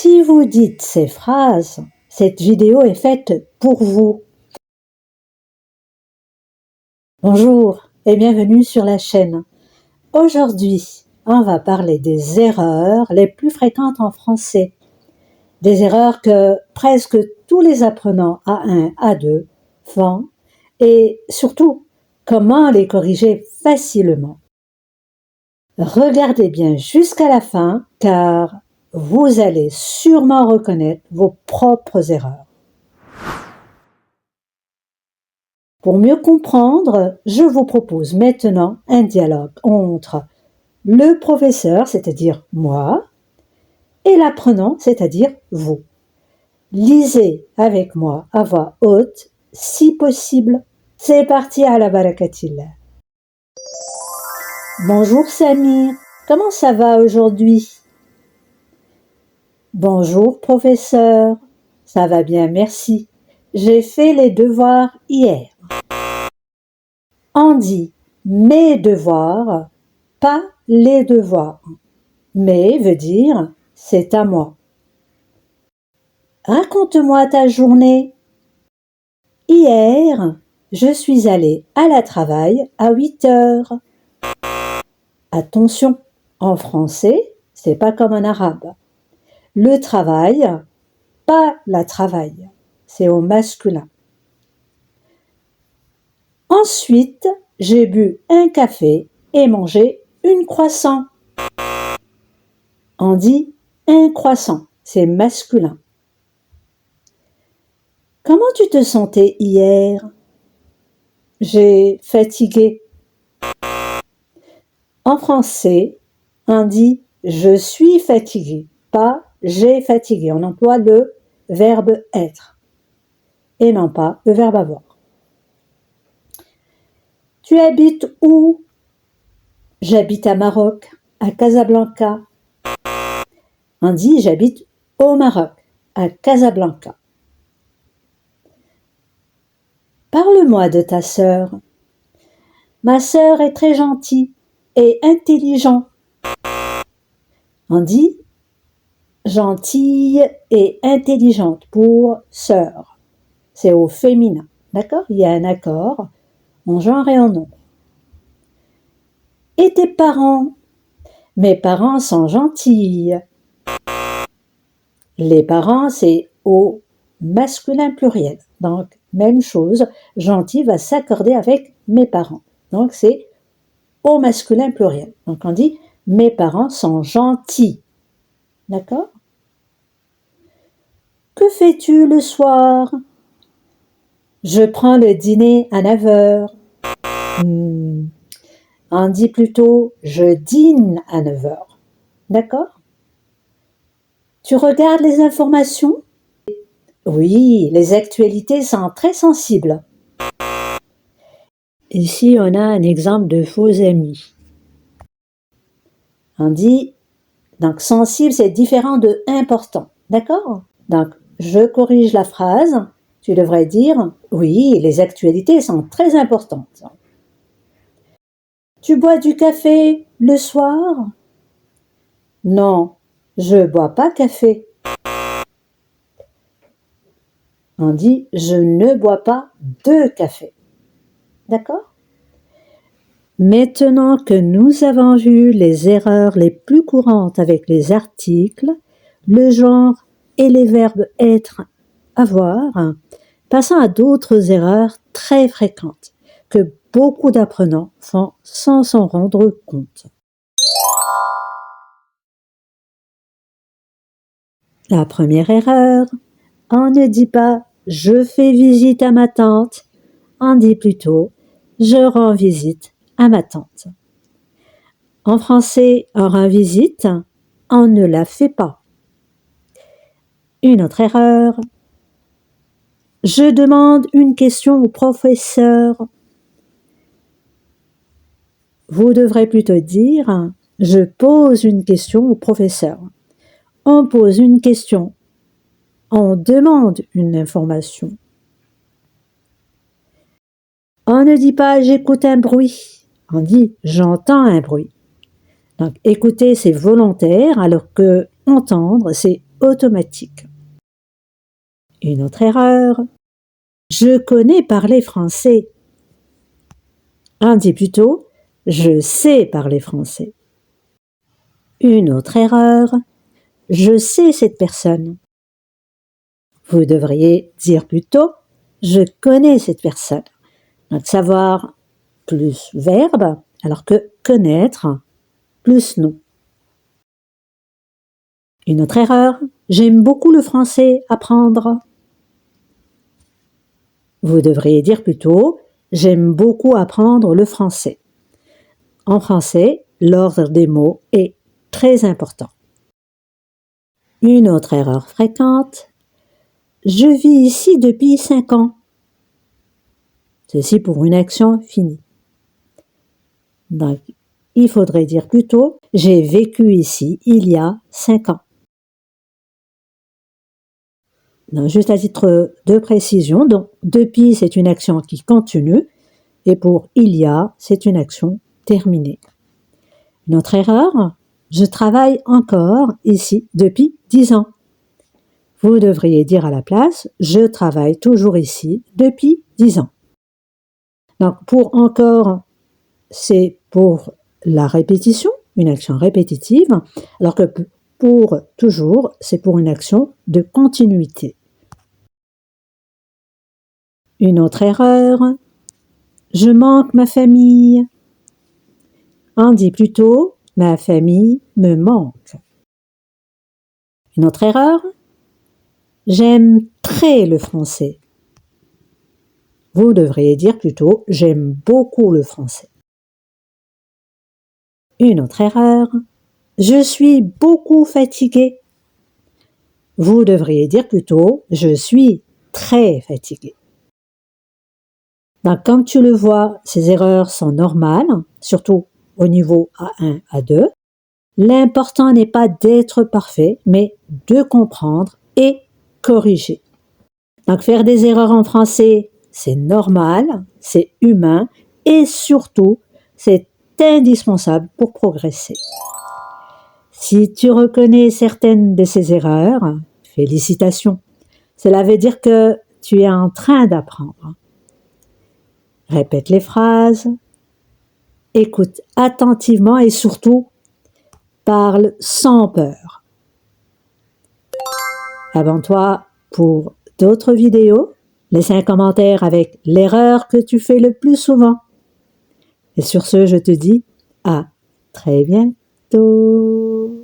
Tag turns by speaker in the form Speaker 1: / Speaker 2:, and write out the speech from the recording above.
Speaker 1: Si vous dites ces phrases, cette vidéo est faite pour vous. Bonjour et bienvenue sur la chaîne. Aujourd'hui, on va parler des erreurs les plus fréquentes en français. Des erreurs que presque tous les apprenants A1, A2 font et surtout, comment les corriger facilement. Regardez bien jusqu'à la fin car vous allez sûrement reconnaître vos propres erreurs. Pour mieux comprendre, je vous propose maintenant un dialogue entre le professeur, c'est-à-dire moi, et l'apprenant, c'est-à-dire vous. Lisez avec moi à voix haute, si possible. C'est parti, à la barakatillah. Bonjour Samir, comment ça va aujourd'hui? Bonjour professeur, ça va bien, merci. J'ai fait les devoirs hier. On dit mes devoirs, pas les devoirs. Mes veut dire c'est à moi. Raconte-moi ta journée. Hier, je suis allée à la travail à 8 heures. Attention, en français, c'est pas comme en arabe. Le travail, pas la travail, c'est au masculin. Ensuite, j'ai bu un café et mangé une croissant. On dit un croissant, c'est masculin. Comment tu te sentais hier? J'ai fatigué. En français, on dit je suis fatigué, pas j'ai fatigué. On emploie le verbe être et non pas le verbe avoir. Tu habites où? J'habite à Maroc, à Casablanca. On dit j'habite au Maroc, à Casablanca. Parle-moi de ta sœur. Ma sœur est très gentille et intelligente. On dit gentille et intelligente pour sœur. C'est au féminin, d'accord? Il y a un accord en genre et en nombre. Et tes parents? Mes parents sont gentils. Les parents, c'est au masculin pluriel. Donc, même chose, gentil va s'accorder avec mes parents. Donc, c'est au masculin pluriel. Donc, on dit mes parents sont gentils. D'accord? Que fais-tu le soir? Je prends le dîner à 9 heures. On dit plutôt je dîne à 9 heures. D'accord? Tu regardes les informations? Oui, les actualités sont très sensibles. Ici, on a un exemple de faux amis. On dit, donc sensible, c'est différent de important. D'accord? Donc, je corrige la phrase. Tu devrais dire, oui, les actualités sont très importantes. Tu bois du café le soir? Non, je bois pas café. On dit je ne bois pas de café. D'accord? Maintenant que nous avons vu les erreurs les plus courantes avec les articles, le genre et les verbes être, avoir, passons à d'autres erreurs très fréquentes que beaucoup d'apprenants font sans s'en rendre compte. La première erreur, on ne dit pas « je fais visite à ma tante », on dit plutôt « je rends visite à ma tante ». En français, on rend visite, on ne la fait pas. Une autre erreur, je demande une question au professeur. Vous devrez plutôt dire « je pose une question au professeur ». On pose une question, on demande une information. On ne dit pas « j'écoute un bruit », on dit « j'entends un bruit ». Donc écouter c'est volontaire alors que entendre c'est automatique. Une autre erreur. Je connais parler français. On dit plutôt je sais parler français. Une autre erreur. Je sais cette personne. Vous devriez dire plutôt je connais cette personne. Donc savoir plus verbe, alors que connaître plus nom. Une autre erreur. J'aime beaucoup le français, apprendre. Vous devriez dire plutôt j'aime beaucoup apprendre le français. En français, l'ordre des mots est très important. Une autre erreur fréquente. Je vis ici depuis 5 ans. Ceci pour une action finie. Donc, il faudrait dire plutôt j'ai vécu ici il y a 5 ans. Non, juste à titre de précision, donc depuis c'est une action qui continue et pour il y a c'est une action terminée. Une autre erreur, je travaille encore ici depuis 10 ans. Vous devriez dire à la place je travaille toujours ici depuis 10 ans. Donc pour encore, c'est pour la répétition, une action répétitive, alors que pour toujours, c'est pour une action de continuité. Une autre erreur, je manque ma famille. On dit plutôt ma famille me manque. Une autre erreur, j'aime très le français. Vous devriez dire plutôt j'aime beaucoup le français. Une autre erreur, je suis beaucoup fatigué. Vous devriez dire plutôt je suis très fatigué. Donc, comme tu le vois, ces erreurs sont normales, surtout au niveau A1, A2. L'important n'est pas d'être parfait, mais de comprendre et corriger. Donc, faire des erreurs en français, c'est normal, c'est humain et surtout, c'est indispensable pour progresser. Si tu reconnais certaines de ces erreurs, félicitations. Cela veut dire que tu es en train d'apprendre. Répète les phrases, écoute attentivement et surtout, parle sans peur. Abonne-toi pour d'autres vidéos. Laisse un commentaire avec l'erreur que tu fais le plus souvent. Et sur ce, je te dis à très bientôt.